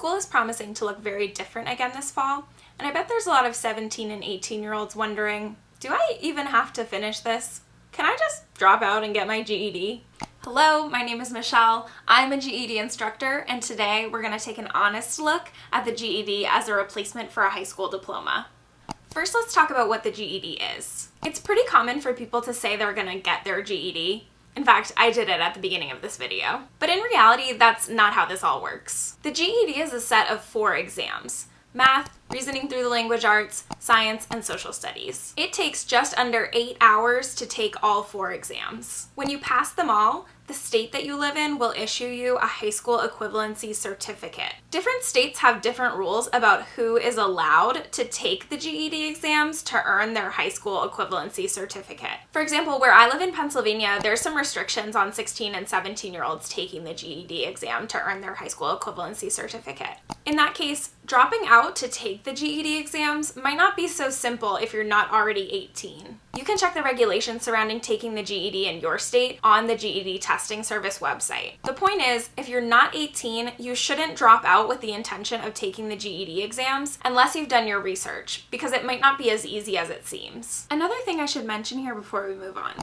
School is promising to look very different again this fall, and I bet there's a lot of 17 and 18-year-olds wondering, do I even have to finish this? Can I just drop out and get my GED? Hello, my name is Michelle. I'm a GED instructor, and today we're going to take an honest look at the GED as a replacement for a high school diploma. First, let's talk about what the GED is. It's pretty common for people to say they're going to get their GED. In fact, I did it at the beginning of this video. But in reality, that's not how this all works. The GED is a set of 4 exams: math, reasoning through the language arts, science, and social studies. It takes just under 8 hours to take all 4 exams. When you pass them all, the state that you live in will issue you a high school equivalency certificate. Different states have different rules about who is allowed to take the GED exams to earn their high school equivalency certificate. For example, where I live in Pennsylvania, there's some restrictions on 16 and 17-year-olds taking the GED exam to earn their high school equivalency certificate. In that case, dropping out to take the GED exams might not be so simple if you're not already 18. You can check the regulations surrounding taking the GED in your state on the GED Testing Service website. The point is, if you're not 18, you shouldn't drop out with the intention of taking the GED exams unless you've done your research, because it might not be as easy as it seems. Another thing I should mention here before we move on.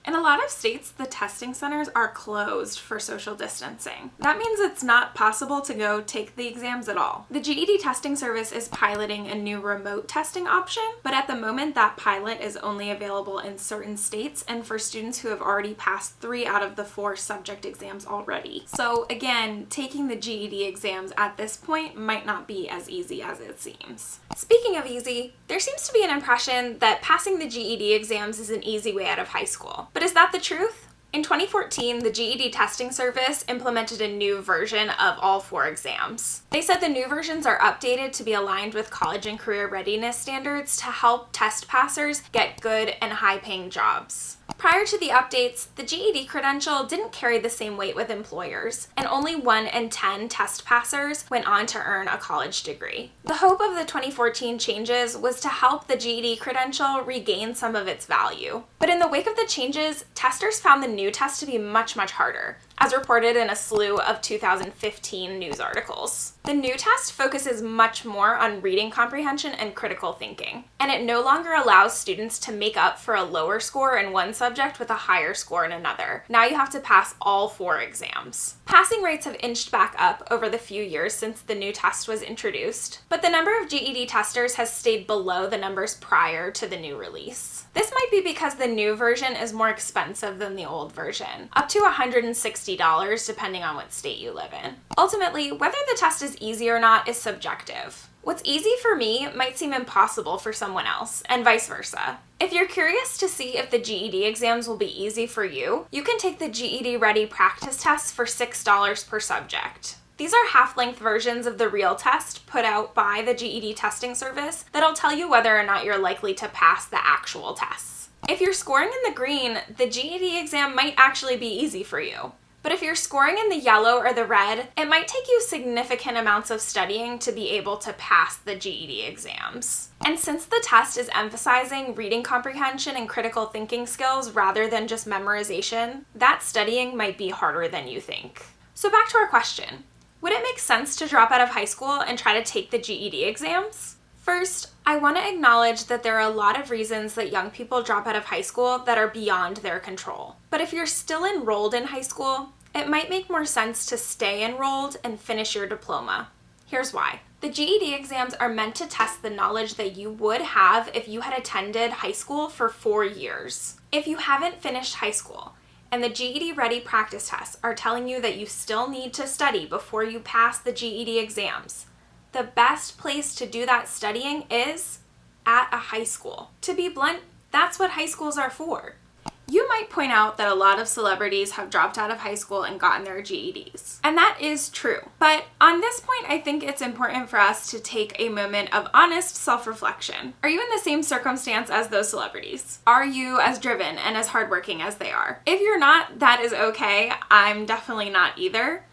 In a lot of states, the testing centers are closed for social distancing. That means it's not possible to go take the exams at all. The GED Testing Service is piloting a new remote testing option, but at the moment that pilot is only available in certain states and for students who have already passed 3 out of the 4 subject exams already. So again, taking the GED exams at this point might not be as easy as it seems. Speaking of easy, there seems to be an impression that passing the GED exams is an easy way out of high school. But is that the truth? In 2014, the GED Testing Service implemented a new version of all 4 exams. They said the new versions are updated to be aligned with college and career readiness standards to help test passers get good and high-paying jobs. Prior to the updates, the GED credential didn't carry the same weight with employers, and only 1 in 10 test passers went on to earn a college degree. The hope of the 2014 changes was to help the GED credential regain some of its value. But in the wake of the changes, testers found the new test to be much harder, as reported in a slew of 2015 news articles. The new test focuses much more on reading comprehension and critical thinking, and it no longer allows students to make up for a lower score in one subject with a higher score in another. Now you have to pass all 4 exams. Passing rates have inched back up over the few years since the new test was introduced, but the number of GED testers has stayed below the numbers prior to the new release. This might be because the new version is more expensive than the old version, up to $160 depending on what state you live in. Ultimately, whether the test is easy or not is subjective. What's easy for me might seem impossible for someone else, and vice versa. If you're curious to see if the GED exams will be easy for you, you can take the GED Ready practice tests for $6 per subject. These are half-length versions of the real test put out by the GED Testing Service that'll tell you whether or not you're likely to pass the actual tests. If you're scoring in the green, the GED exam might actually be easy for you. But if you're scoring in the yellow or the red, it might take you significant amounts of studying to be able to pass the GED exams. And since the test is emphasizing reading comprehension and critical thinking skills rather than just memorization, that studying might be harder than you think. So back to our question. Would it make sense to drop out of high school and try to take the GED exams? First, I want to acknowledge that there are a lot of reasons that young people drop out of high school that are beyond their control. But if you're still enrolled in high school, it might make more sense to stay enrolled and finish your diploma. Here's why. The GED exams are meant to test the knowledge that you would have if you had attended high school for 4 years. If you haven't finished high school, and the GED Ready practice tests are telling you that you still need to study before you pass the GED exams, the best place to do that studying is at a high school. To be blunt, that's what high schools are for. You might point out that a lot of celebrities have dropped out of high school and gotten their GEDs. And that is true. But on this point, I think it's important for us to take a moment of honest self-reflection. Are you in the same circumstance as those celebrities? Are you as driven and as hardworking as they are? If you're not, that is okay. I'm definitely not either.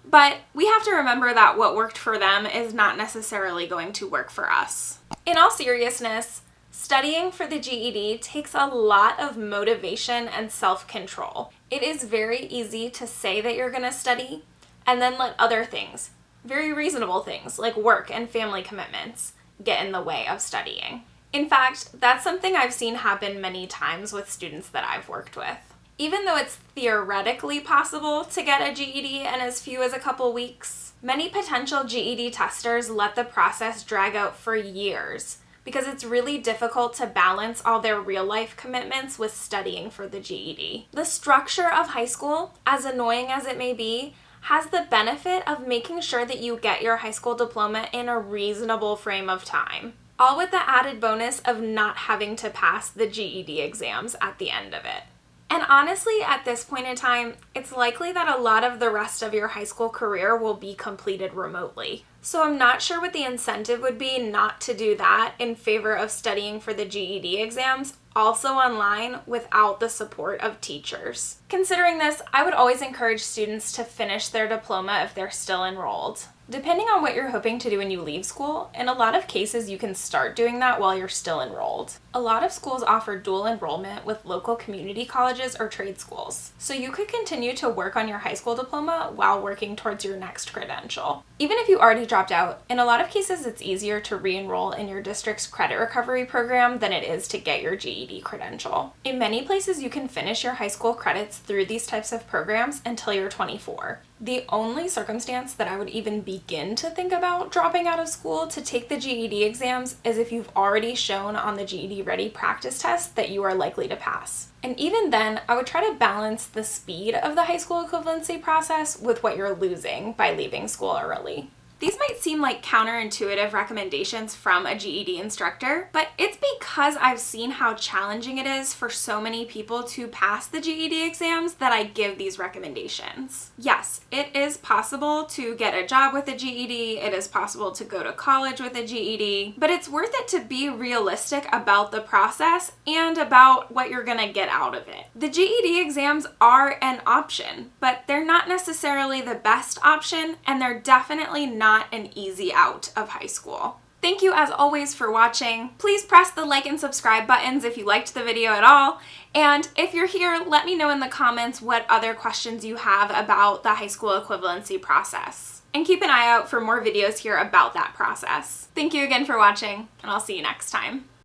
But we have to remember that what worked for them is not necessarily going to work for us. In all seriousness, studying for the GED takes a lot of motivation and self-control. It is very easy to say that you're going to study and then let other things, Very reasonable things like work and family commitments get in the way of studying. In fact, that's something I've seen happen many times with students that I've worked with. Even though it's theoretically possible to get a GED in as few as a couple weeks, many potential GED testers let the process drag out for years because it's really difficult to balance all their real-life commitments with studying for the GED. The structure of high school, as annoying as it may be, has the benefit of making sure that you get your high school diploma in a reasonable frame of time, all with the added bonus of not having to pass the GED exams at the end of it. And honestly, at this point in time, it's likely that a lot of the rest of your high school career will be completed remotely. So I'm not sure what the incentive would be not to do that in favor of studying for the GED exams, also online, without the support of teachers. Considering this, I would always encourage students to finish their diploma if they're still enrolled. Depending on what you're hoping to do when you leave school, in a lot of cases you can start doing that while you're still enrolled. A lot of schools offer dual enrollment with local community colleges or trade schools, so you could continue to work on your high school diploma while working towards your next credential. Even if you already dropped out, in a lot of cases it's easier to re-enroll in your district's credit recovery program than it is to get your GED credential. In many places you can finish your high school credits through these types of programs until you're 24. The only circumstance that I would even begin to think about dropping out of school to take the GED exams is if you've already shown on the GED Ready practice test that you are likely to pass. And even then, I would try to balance the speed of the high school equivalency process with what you're losing by leaving school early. These might seem like counterintuitive recommendations from a GED instructor, but it's because I've seen how challenging it is for so many people to pass the GED exams that I give these recommendations. Yes, it is possible to get a job with a GED, it is possible to go to college with a GED, but it's worth it to be realistic about the process and about what you're gonna get out of it. The GED exams are an option, but they're not necessarily the best option, and they're definitely not an easy out of high school. Thank you as always for watching. Please press the like and subscribe buttons if you liked the video at all. And if you're here, let me know in the comments what other questions you have about the high school equivalency process. And keep an eye out for more videos here about that process. Thank you again for watching, and I'll see you next time.